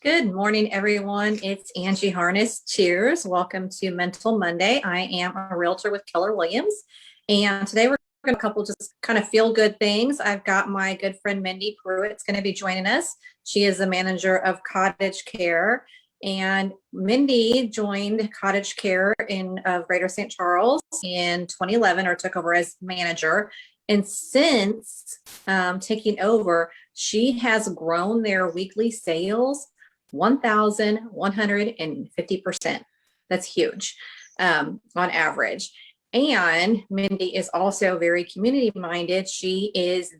Good morning, everyone. It's Angie Harness. Cheers. Welcome to Mental Monday. I am a realtor with Keller Williams. And today we're going to a couple just kind of feel good things. I've got my good friend Mindy Pruett is going to be joining us. She is the manager of CottageCare. And Mindy joined CottageCare in Greater St. Charles in 2011 or took over as manager. And since taking over, she has grown their weekly sales 1,150%. That's huge on average. And Mindy is also very community minded. She is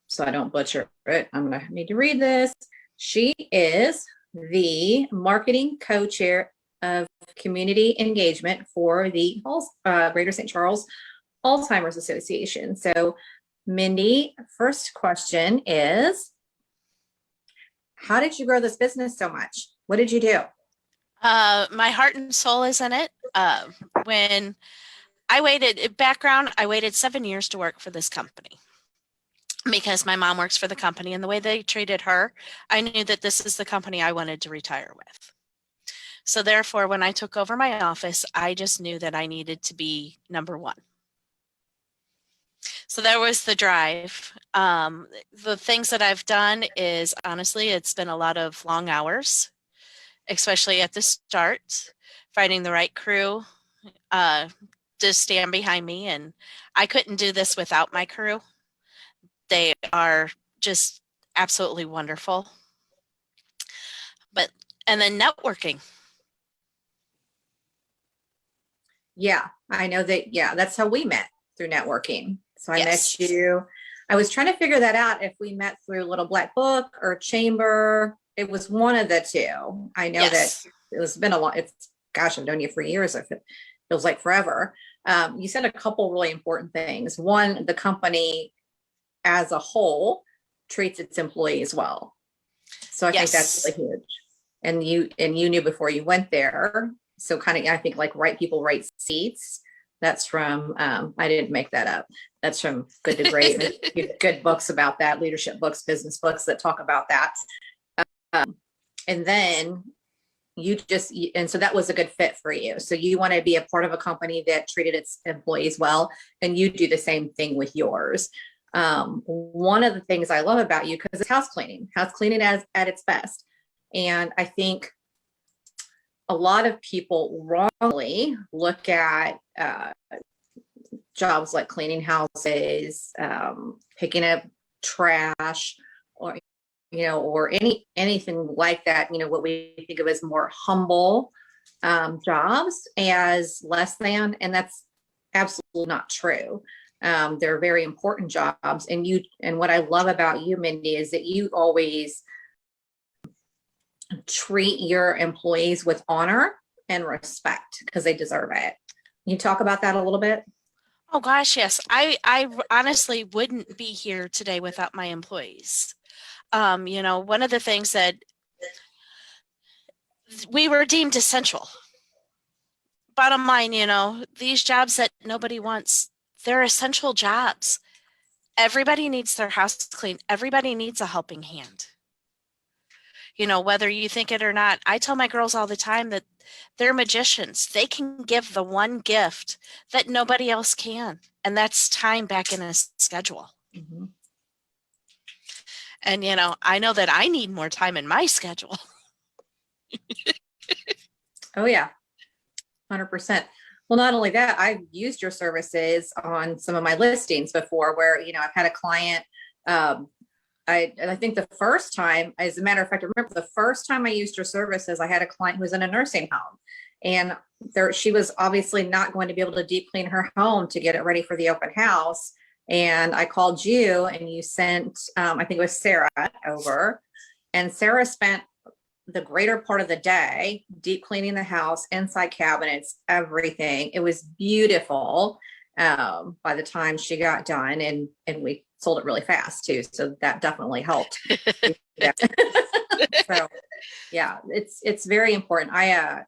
so I don't butcher it, I'm going to need to read this. She is the marketing co-chair of community engagement for the Greater St. Charles Alzheimer's Association. So Mindy, first question is, how did you grow this business so much? What did you do? My heart and soul is in it. When I waited 7 years to work for this company because my mom works for the company, and the way they treated her, I knew that this is the company I wanted to retire with. So therefore, when I took over my office, I just knew that I needed to be number one. So there was the drive. The things that I've done is, honestly, it's been a lot of long hours, especially at the start, finding the right crew to stand behind me. And I couldn't do this without my crew. They are just absolutely wonderful. And then networking. Yeah, I know that. Yeah, that's how we met, through networking. So I Yes. met you. I was trying to figure that out, if we met through Little Black Book or Chamber. It was one of the two. I know Yes. that it's been a lot. Gosh, I've known you for years. It feels like forever. You said a couple really important things. One, the company as a whole treats its employees well. So I think that's really huge. And you knew before you went there. So kind of, I think, like right people, right seats. That's from, I didn't make that up. That's from Good to Great. Good books about that, leadership books, business books that talk about that. And then and so that was a good fit for you. So you want to be a part of a company that treated its employees well, and you do the same thing with yours. One of the things I love about you, because it's house cleaning at its best. And I think a lot of people wrongly look at jobs like cleaning houses, picking up trash, or anything like that. What we think of as more humble jobs as less than, and that's absolutely not true. They're very important jobs, and what I love about you, Mindy, is that you always treat your employees with honor and respect, because they deserve it. Can you talk about that a little bit? Oh gosh, yes. I honestly wouldn't be here today without my employees. One of the things that we were deemed essential. Bottom line, these jobs that nobody wants, they're essential jobs. Everybody needs their house cleaned. Everybody needs a helping hand. Whether you think it or not, I tell my girls all the time that they're magicians. They can give the one gift that nobody else can, and that's time back in a schedule. Mm-hmm. And, I know that I need more time in my schedule. Oh, yeah. 100%. Well, not only that, I've used your services on some of my listings before, where, I've had a client, I think the first time, as a matter of fact, I remember the first time I used your services, I had a client who was in a nursing home, and she was obviously not going to be able to deep clean her home to get it ready for the open house. And I called you, and you sent, I think it was Sarah, over, and Sarah spent the greater part of the day deep cleaning the house, inside cabinets, everything. It was beautiful by the time she got done, and we sold it really fast too, so that definitely helped. So yeah, it's very important. I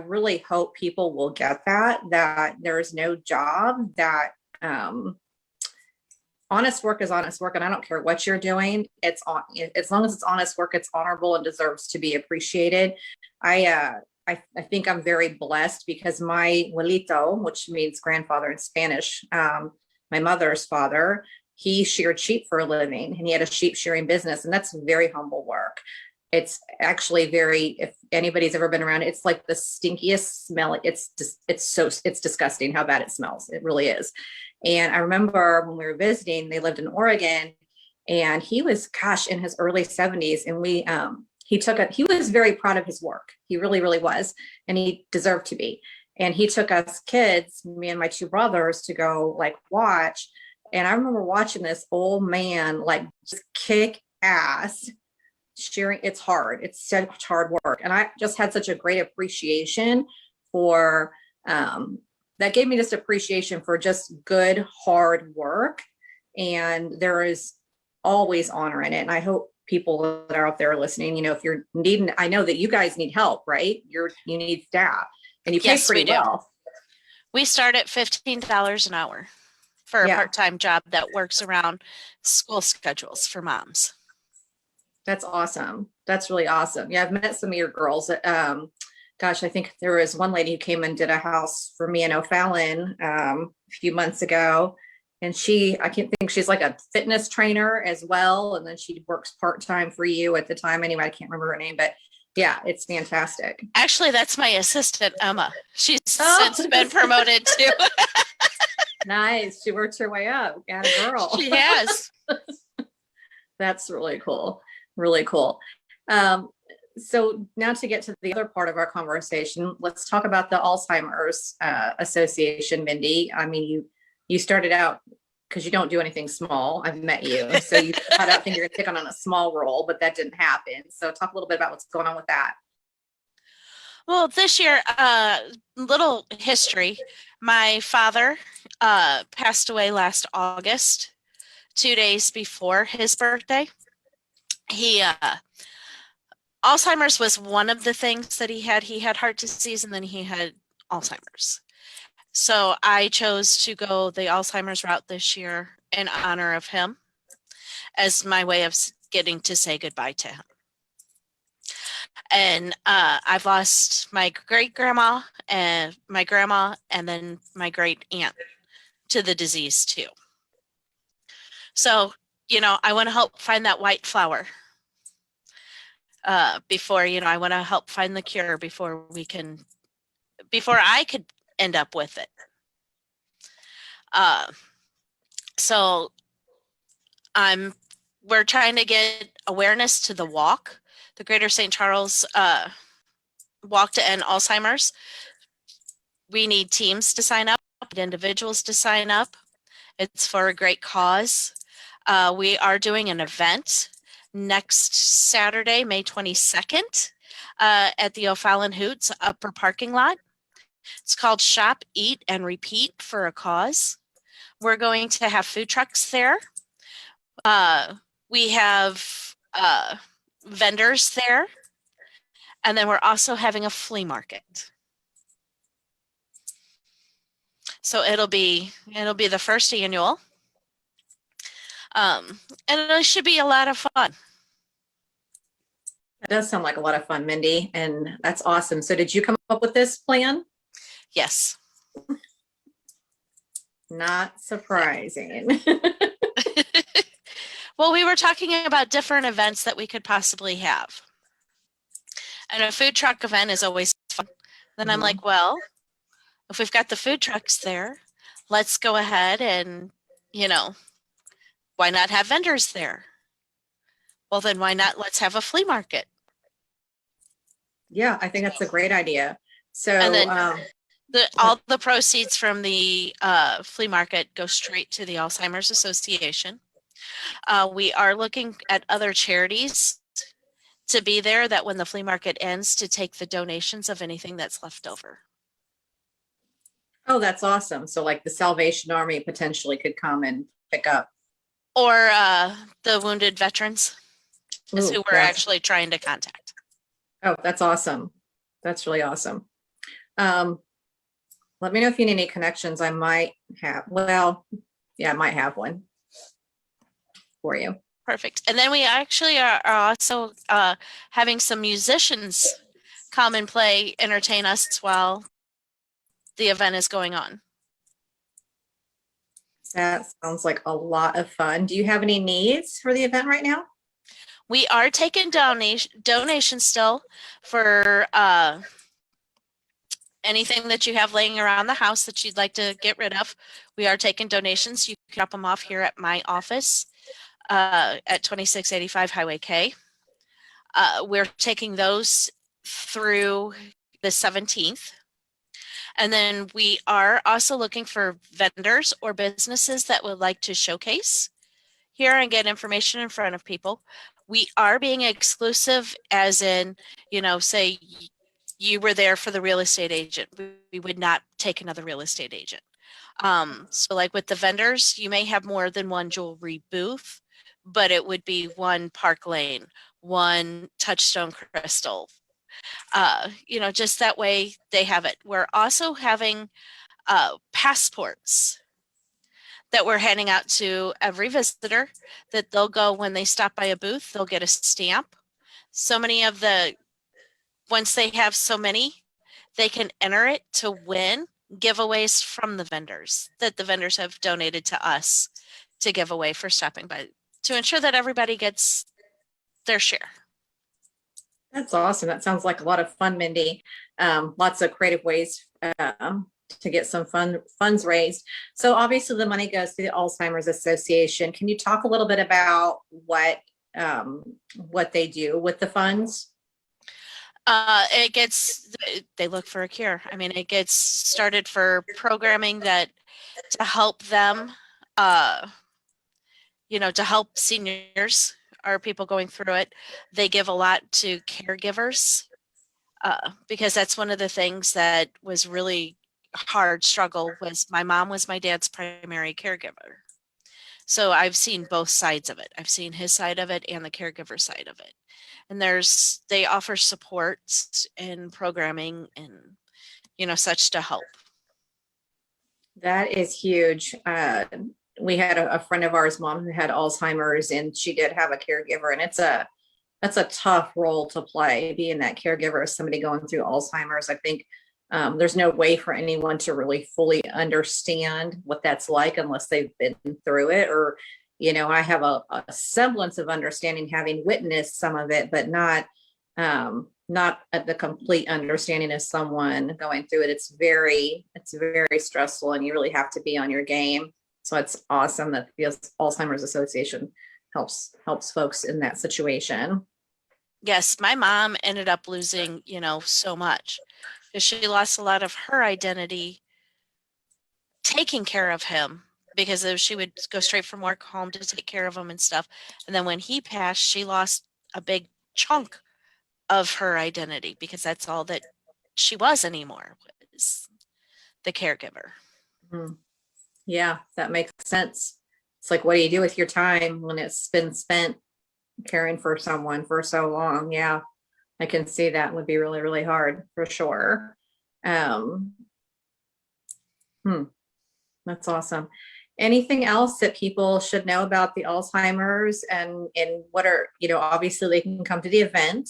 really hope people will get that there is no job that honest work is honest work. And I don't care what you're doing. It's on, as long as it's honest work, it's honorable and deserves to be appreciated. I think I'm very blessed because my abuelito, which means grandfather in Spanish, my mother's father, he sheared sheep for a living and he had a sheep shearing business. And that's very humble work. It's actually very, if anybody's ever been around, it's like the stinkiest smell. It's just, it's disgusting how bad it smells. It really is. And I remember when we were visiting, they lived in Oregon and he was, gosh, in his early 70s. And he was very proud of his work. He really, really was. And he deserved to be. And he took us kids, me and my two brothers, to go like watch. And I remember watching this old man like just kick ass shearing. It's hard. It's such hard work. And I just had such a great appreciation for, that gave me just appreciation for just good, hard work. And there is always honor in it. And I hope people that are out there listening, you know, if you're needing, I know that you guys need help, right? You need staff and you pay pretty well. We start at $15 an hour for a part-time job that works around school schedules for moms. That's awesome. That's really awesome. Yeah, I've met some of your girls. Gosh, I think there was one lady who came and did a house for me in O'Fallon a few months ago. And I can't think, she's like a fitness trainer as well. And then she works part-time for you at the time. Anyway, I can't remember her name, but yeah, it's fantastic. Actually, that's my assistant, Emma. She's since been promoted too. Nice. She worked her way up. Got a girl. She has. That's really cool. Really cool. So now to get to the other part of our conversation, let's talk about the Alzheimer's Association, Mindy. I mean, you started out because you don't do anything small. I've met you. So you thought out think you're going to take on a small role, but that didn't happen. So talk a little bit about what's going on with that. Well, this year, little history. My father passed away last August, 2 days before his birthday. Alzheimer's was one of the things that he had. He had heart disease and then he had Alzheimer's. So I chose to go the Alzheimer's route this year in honor of him as my way of getting to say goodbye to him. And I've lost my great-grandma and my grandma and then my great-aunt to the disease too. So, you know, I want to help find that white flower before, you know, I want to help find the cure before I could end up with it. So we're trying to get awareness to the walk, the Greater St. Charles Walk to End Alzheimer's. We need teams to sign up, individuals to sign up. It's for a great cause. We are doing an event next Saturday, May 22nd, at the O'Fallon Hoots upper parking lot. It's called Shop, Eat, and Repeat for a Cause. We're going to have food trucks there. We have vendors there. And then we're also having a flea market. So it'll be the first annual. And it should be a lot of fun. It does sound like a lot of fun, Mindy, and that's awesome. So did you come up with this plan? Yes. Not surprising. Well, we were talking about different events that we could possibly have. And a food truck event is always fun. Then I'm like, well, if we've got the food trucks there, let's go ahead and, you know, why not have vendors there? Well, then why not let's have a flea market? Yeah, I think that's a great idea. So and then all the proceeds from the flea market go straight to the Alzheimer's Association. We are looking at other charities to be there that when the flea market ends to take the donations of anything that's left over. Oh, that's awesome. So like the Salvation Army potentially could come and pick up. Or the wounded veterans is who we're actually trying to contact. Oh, that's awesome. That's really awesome. Let me know if you need any connections. I might have, well, yeah, I might have one. for you. Perfect. And then we actually are also having some musicians come and play, entertain us while the event is going on. That sounds like a lot of fun. Do you have any needs for the event right now? We are taking donations still for anything that you have laying around the house that you'd like to get rid of. We are taking donations. You can drop them off here at my office at 2685 Highway K. We're taking those through the 17th. And then we are also looking for vendors or businesses that would like to showcase here and get information in front of people. We are being exclusive, as in, say you were there for the real estate agent. We would not take another real estate agent. So like with the vendors, you may have more than one jewelry booth, but it would be one Park Lane, one Touchstone Crystal, just that way they have it. We're also having passports that we're handing out to every visitor, that they'll go when they stop by a booth, they'll get a stamp. Once they have so many, they can enter it to win giveaways from the vendors that the vendors have donated to us to give away for stopping by, to ensure that everybody gets their share. That's awesome. That sounds like a lot of fun, Mindy. Lots of creative ways to get some funds raised. So obviously the money goes to the Alzheimer's Association. Can you talk a little bit about what they do with the funds? They look for a cure. I mean, it gets started for programming to help them, to help seniors or people going through it. They give a lot to caregivers because that's one of the things that was really hard struggle. Was my mom was my dad's primary caregiver. So I've seen both sides of it. I've seen his side of it and the caregiver side of it. And they offer support and programming and, such to help. That is huge. We had a friend of ours, mom, who had Alzheimer's, and she did have a caregiver, and that's a tough role to play, being that caregiver of somebody going through Alzheimer's. I think there's no way for anyone to really fully understand what that's like unless they've been through it, or I have a semblance of understanding, having witnessed some of it, but not at the complete understanding of someone going through it. It's very stressful, and you really have to be on your game. So it's awesome that the Alzheimer's Association helps folks in that situation. Yes, my mom ended up losing, so much, because she lost a lot of her identity taking care of him, because she would go straight from work home to take care of him and stuff. And then when he passed, she lost a big chunk of her identity, because that's all that she was anymore, was the caregiver. Mm-hmm. Yeah, that makes sense. It's like, what do you do with your time when it's been spent caring for someone for so long? Yeah, I can see that would be really, really hard for sure. That's awesome. Anything else that people should know about the Alzheimer's and what are, obviously they can come to the event.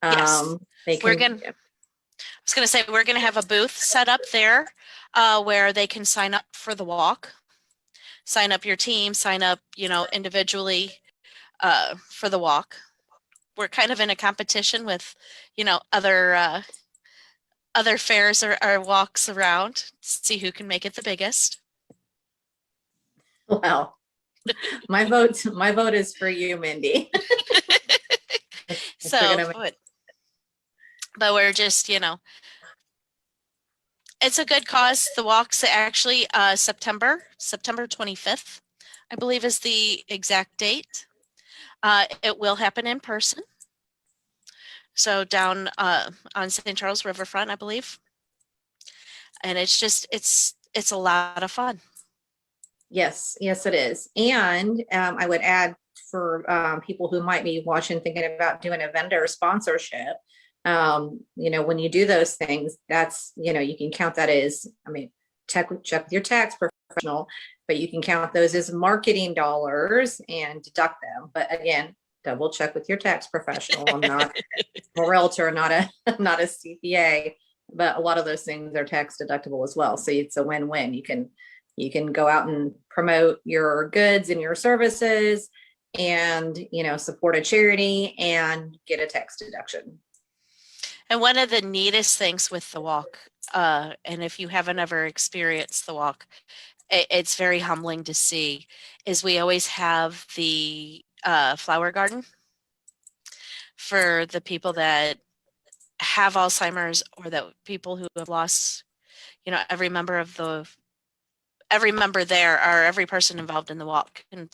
Yes. I was going to say, we're going to have a booth set up there where they can sign up for the walk, sign up your team, sign up, individually for the walk. We're kind of in a competition with, other fairs or walks around to see who can make it the biggest. Well, my vote is for you, Mindy. But we're just, it's a good cause. The walk's actually September 25th, I believe, is the exact date. It will happen in person. So down on St. Charles Riverfront, I believe. And it's a lot of fun. Yes, it is. And I would add, for people who might be watching, thinking about doing a vendor sponsorship, when you do those things, that's, you can count that as, check with your tax professional. but you can count those as marketing dollars and deduct them. But again, double check with your tax professional. I'm not a realtor, not a CPA, but a lot of those things are tax deductible as well. So it's a win-win. You can go out and promote your goods and your services and, support a charity and get a tax deduction. And one of the neatest things with the walk, and if you haven't ever experienced the walk, it's very humbling to see, is we always have the flower garden for the people that have Alzheimer's, or that people who have lost, every member there, or every person involved in the walk can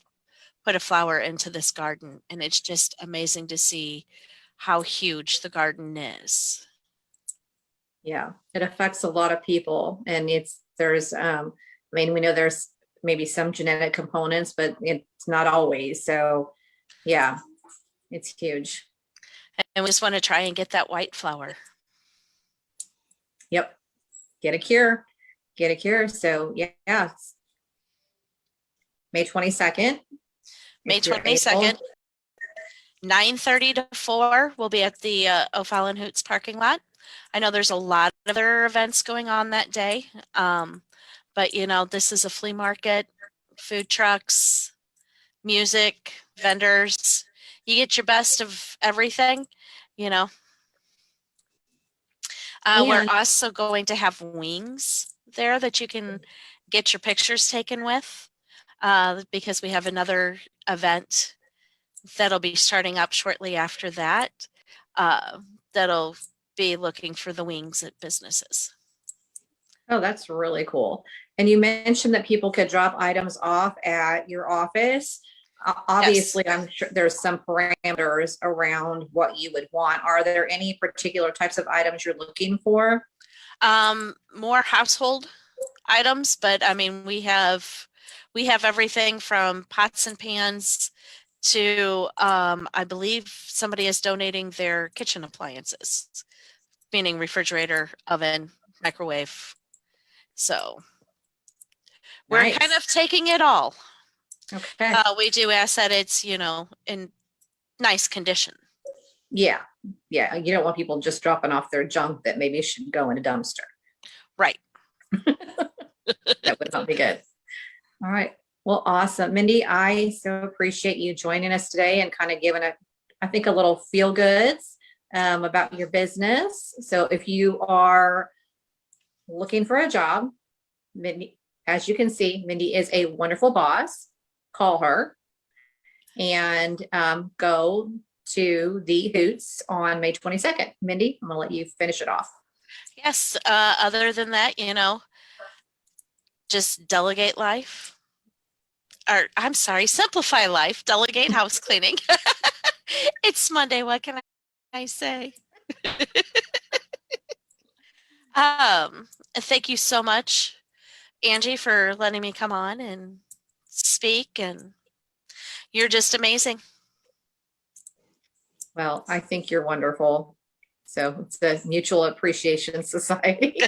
put a flower into this garden. And it's just amazing to see how huge the garden is. Yeah, it affects a lot of people, and we know there's maybe some genetic components, but it's not always. So yeah, it's huge. And we just want to try and get that white flower. Yep. Get a cure. So yeah. May 22nd. May 22nd, 9:30 to 4, we'll be at the O'Fallon Hoots parking lot. I know there's a lot of other events going on that day, but this is a flea market, food trucks, music, vendors. You get your best of everything, We're also going to have wings there that you can get your pictures taken with, because we have another event that'll be starting up shortly after that, that'll be looking for the wings at businesses. Oh, that's really cool. And you mentioned that people could drop items off at your office. Obviously, yes. I'm sure there's some parameters around what you would want. Are there any particular types of items you're looking for? More household items, but we have everything from pots and pans to, I believe somebody is donating their kitchen appliances, meaning refrigerator, oven, microwave. So we're nice. kind of taking it all. Okay. We do ask that it's, in nice condition. Yeah. Yeah. You don't want people just dropping off their junk that maybe should go in a dumpster. Right. That would not be good. All right. Well, awesome. Mindy, I so appreciate you joining us today and kind of giving a little feel goods about your business. So if you are looking for a job, Mindy, as you can see, Mindy is a wonderful boss. Call her and go to the Hoots on May 22nd. Mindy, I'm going to let you finish it off. Yes. Other than that, just delegate life. Or I'm sorry, simplify life, delegate house cleaning. It's Monday. What can I say? Thank you so much, Angie, for letting me come on and speak. And you're just amazing. Well, I think you're wonderful. So it's the Mutual Appreciation Society.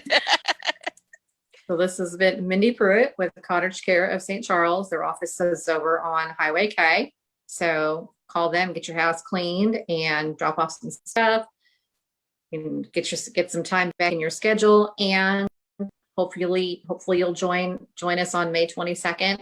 So this has been Mindy Pruett with CottageCare of St. Charles. Their office is over on High K. So call them, get your house cleaned, and drop off some stuff, and get some time back in your schedule. And hopefully you'll join us on May 22nd.